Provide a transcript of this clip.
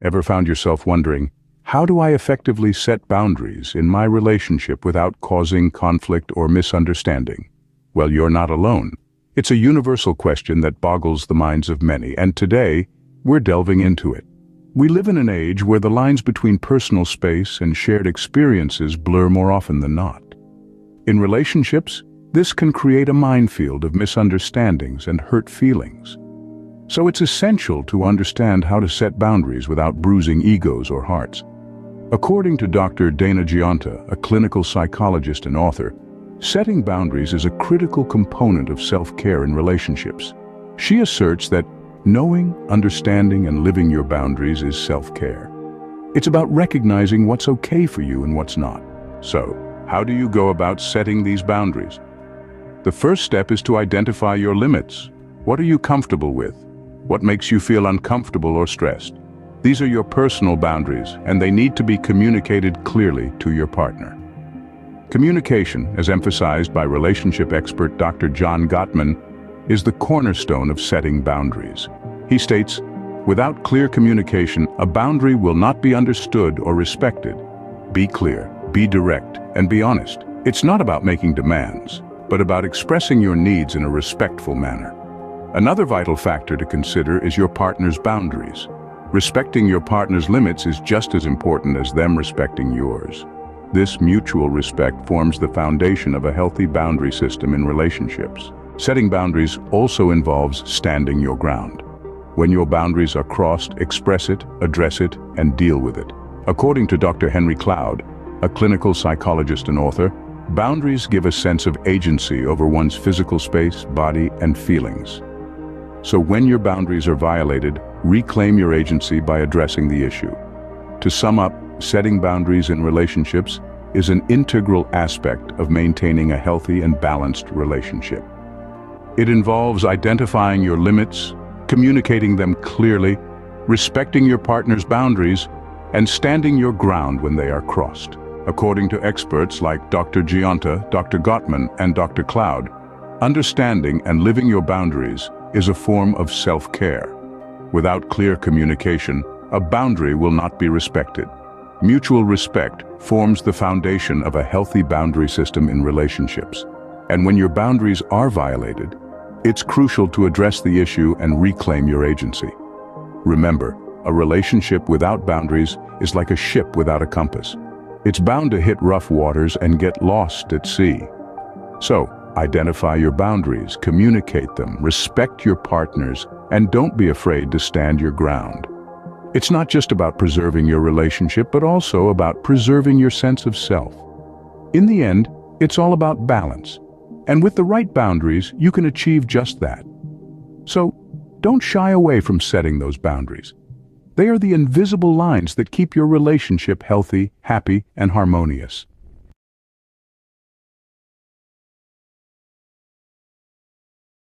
Ever found yourself wondering, how do I effectively set boundaries in my relationship without causing conflict or misunderstanding? Well, you're not alone. It's a universal question that boggles the minds of many, and today, we're delving into it. We live in an age where the lines between personal space and shared experiences blur more often than not. In relationships, this can create a minefield of misunderstandings and hurt feelings. So it's essential to understand how to set boundaries without bruising egos or hearts. According to Dr. Dana Gionta, a clinical psychologist and author, setting boundaries is a critical component of self-care in relationships. She asserts that knowing, understanding, and living your boundaries is self-care. It's about recognizing what's okay for you and what's not. So, how do you go about setting these boundaries? The first step is to identify your limits. What are you comfortable with? What makes you feel uncomfortable or stressed? These are your personal boundaries, and they need to be communicated clearly to your partner. Communication, as emphasized by relationship expert Dr. John Gottman, is the cornerstone of setting boundaries. He states, "Without clear communication, a boundary will not be understood or respected. Be clear, be direct, and be honest. It's not about making demands, but about expressing your needs in a respectful manner." Another vital factor to consider is your partner's boundaries. Respecting your partner's limits is just as important as them respecting yours. This mutual respect forms the foundation of a healthy boundary system in relationships. Setting boundaries also involves standing your ground. When your boundaries are crossed, express it, address it, and deal with it. According to Dr. Henry Cloud, a clinical psychologist and author, boundaries give a sense of agency over one's physical space, body, and feelings. So when your boundaries are violated, reclaim your agency by addressing the issue. To sum up, setting boundaries in relationships is an integral aspect of maintaining a healthy and balanced relationship. It involves identifying your limits, communicating them clearly, respecting your partner's boundaries, and standing your ground when they are crossed. According to experts like Dr. Gionta, Dr. Gottman, and Dr. Cloud, understanding and living your boundaries is a form of self-care. Without clear communication, a boundary will not be respected. Mutual respect forms the foundation of a healthy boundary system in relationships. And when your boundaries are violated, it's crucial to address the issue and reclaim your agency. Remember, a relationship without boundaries is like a ship without a compass. It's bound to hit rough waters and get lost at sea. So, identify your boundaries, communicate them, respect your partners, and don't be afraid to stand your ground. It's not just about preserving your relationship, but also about preserving your sense of self. In the end, it's all about balance. And with the right boundaries, you can achieve just that. So, don't shy away from setting those boundaries. They are the invisible lines that keep your relationship healthy, happy, and harmonious.